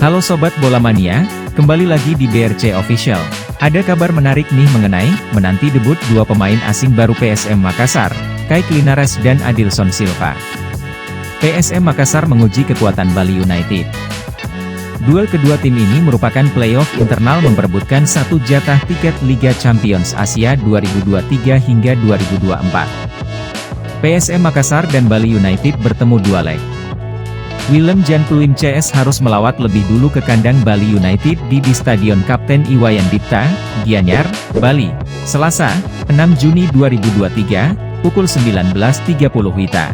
Halo Sobat Bola Mania, kembali lagi di BRC Official. Ada kabar menarik nih mengenai menanti debut dua pemain asing baru PSM Makassar, Kayk Linares dan Adilson Silva. PSM Makassar menguji kekuatan Bali United. Duel kedua tim ini merupakan playoff internal memperebutkan satu jatah tiket Liga Champions Asia 2023 hingga 2024. PSM Makassar dan Bali United bertemu dua leg. Willem Jan Pluim CS harus melawat lebih dulu ke kandang Bali United di Stadion Kapten Iwayan Dipta, Gianyar, Bali, Selasa, 6 Juni 2023, pukul 19.30 WITA.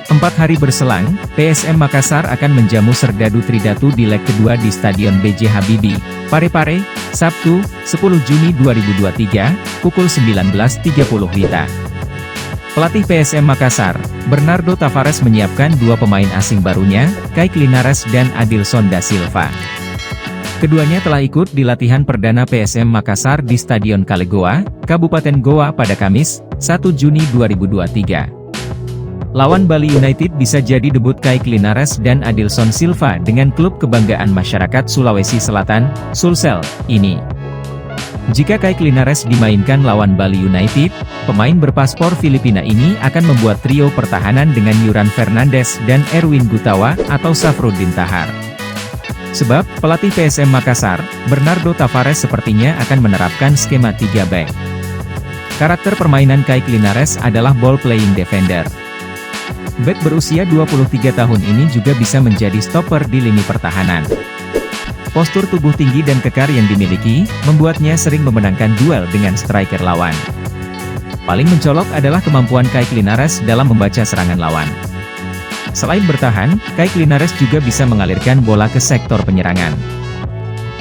4 hari berselang, PSM Makassar akan menjamu Serdadu Tridatu di leg kedua di Stadion B.J. Habibie, Parepare, Sabtu, 10 Juni 2023, pukul 19.30 WITA. Pelatih PSM Makassar, Bernardo Tavares menyiapkan dua pemain asing barunya, Kayk Linares dan Adilson da Silva. Keduanya telah ikut di latihan perdana PSM Makassar di Stadion Kalegoa, Kabupaten Goa pada Kamis, 1 Juni 2023. Lawan Bali United bisa jadi debut Kayk Linares dan Adilson Silva dengan klub kebanggaan masyarakat Sulawesi Selatan, Sulsel, ini. Jika Kayk Linares dimainkan lawan Bali United, pemain berpaspor Filipina ini akan membuat trio pertahanan dengan Yuran Fernandes dan Erwin Gutawa atau Safruddin Tahar. Sebab, pelatih PSM Makassar, Bernardo Tavares sepertinya akan menerapkan skema 3 back. Karakter permainan Kayk Linares adalah ball-playing defender. Bek berusia 23 tahun ini juga bisa menjadi stopper di lini pertahanan. Postur tubuh tinggi dan kekar yang dimiliki, membuatnya sering memenangkan duel dengan striker lawan. Paling mencolok adalah kemampuan Kayk Linares dalam membaca serangan lawan. Selain bertahan, Kayk Linares juga bisa mengalirkan bola ke sektor penyerangan.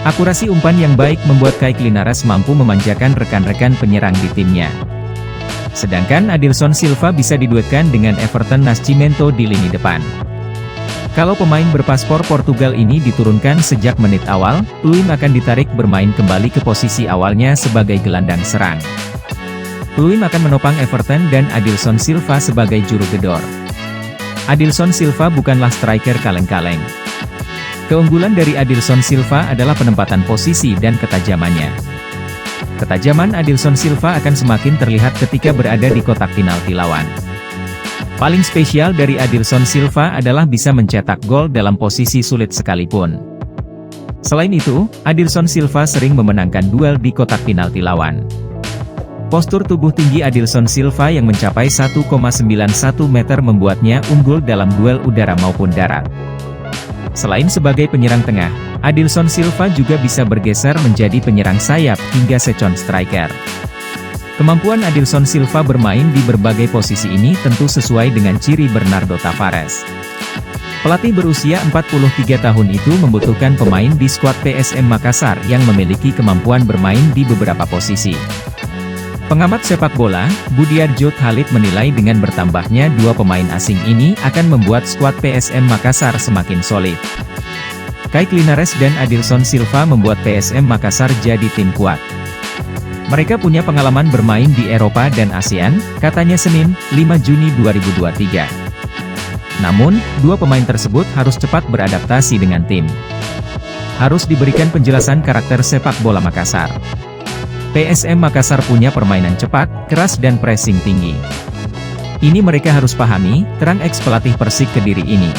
Akurasi umpan yang baik membuat Kayk Linares mampu memanjakan rekan-rekan penyerang di timnya. Sedangkan Adilson Silva bisa diduetkan dengan Everton Nascimento di lini depan. Kalau pemain berpaspor Portugal ini diturunkan sejak menit awal, Pluim akan ditarik bermain kembali ke posisi awalnya sebagai gelandang serang. Pluim akan menopang Everton dan Adilson Silva sebagai juru gedor. Adilson Silva bukanlah striker kaleng-kaleng. Keunggulan dari Adilson Silva adalah penempatan posisi dan ketajamannya. Ketajaman Adilson Silva akan semakin terlihat ketika berada di kotak penalti lawan. Paling spesial dari Adilson Silva adalah bisa mencetak gol dalam posisi sulit sekalipun. Selain itu, Adilson Silva sering memenangkan duel di kotak penalti lawan. Postur tubuh tinggi Adilson Silva yang mencapai 1,91 meter membuatnya unggul dalam duel udara maupun darat. Selain sebagai penyerang tengah, Adilson Silva juga bisa bergeser menjadi penyerang sayap hingga second striker. Kemampuan Adilson Silva bermain di berbagai posisi ini tentu sesuai dengan ciri Bernardo Tavares. Pelatih berusia 43 tahun itu membutuhkan pemain di skuad PSM Makassar yang memiliki kemampuan bermain di beberapa posisi. Pengamat sepak bola, Budiarjo Khalid menilai dengan bertambahnya dua pemain asing ini akan membuat skuad PSM Makassar semakin solid. Kayk Linares dan Adilson Silva membuat PSM Makassar jadi tim kuat. Mereka punya pengalaman bermain di Eropa dan ASEAN, katanya Senin, 5 Juni 2023. Namun, dua pemain tersebut harus cepat beradaptasi dengan tim. Harus diberikan penjelasan karakter sepak bola Makassar. PSM Makassar punya permainan cepat, keras dan pressing tinggi. Ini mereka harus pahami, terang ex-pelatih Persik Kediri ini.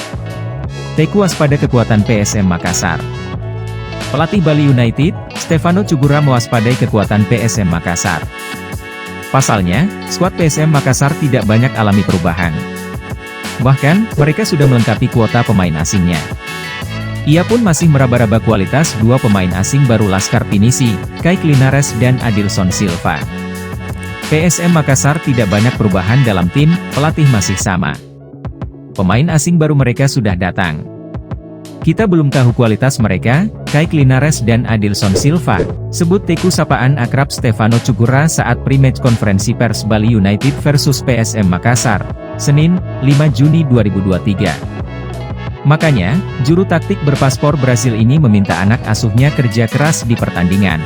Teku waspada kekuatan PSM Makassar. Pelatih Bali United, Stefano Cugura mewaspadai kekuatan PSM Makassar. Pasalnya, skuad PSM Makassar tidak banyak alami perubahan. Bahkan, mereka sudah melengkapi kuota pemain asingnya. Ia pun masih meraba-raba kualitas dua pemain asing baru Laskar Pinisi, Kayk Linares dan Adilson Silva. PSM Makassar tidak banyak perubahan dalam tim, pelatih masih sama. Pemain asing baru mereka sudah datang. Kita belum tahu kualitas mereka, Kayk Linares dan Adilson Silva, sebut Teku sapaan akrab Stefano Cugura saat pre-match konferensi pers Bali United versus PSM Makassar, Senin, 5 Juni 2023. Makanya, juru taktik berpaspor Brasil ini meminta anak asuhnya kerja keras di pertandingan.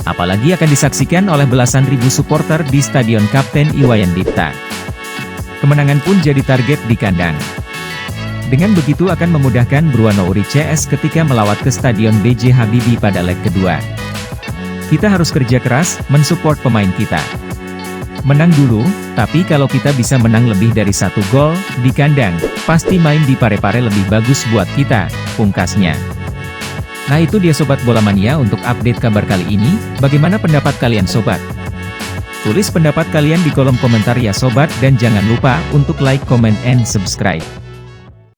Apalagi akan disaksikan oleh belasan ribu supporter di Stadion Kapten Iwayan Dipta. Kemenangan pun jadi target di kandang. Dengan begitu akan memudahkan Bruno Uri CS ketika melawat ke Stadion B.J. Habibie pada leg kedua. Kita harus kerja keras, mensupport pemain kita. Menang dulu, tapi kalau kita bisa menang lebih dari 1 gol, di kandang, pasti main di Parepare lebih bagus buat kita, pungkasnya. Nah itu dia Sobat Bola Mania untuk update kabar kali ini, bagaimana pendapat kalian Sobat? Tulis pendapat kalian di kolom komentar ya Sobat dan jangan lupa untuk like, comment, and subscribe.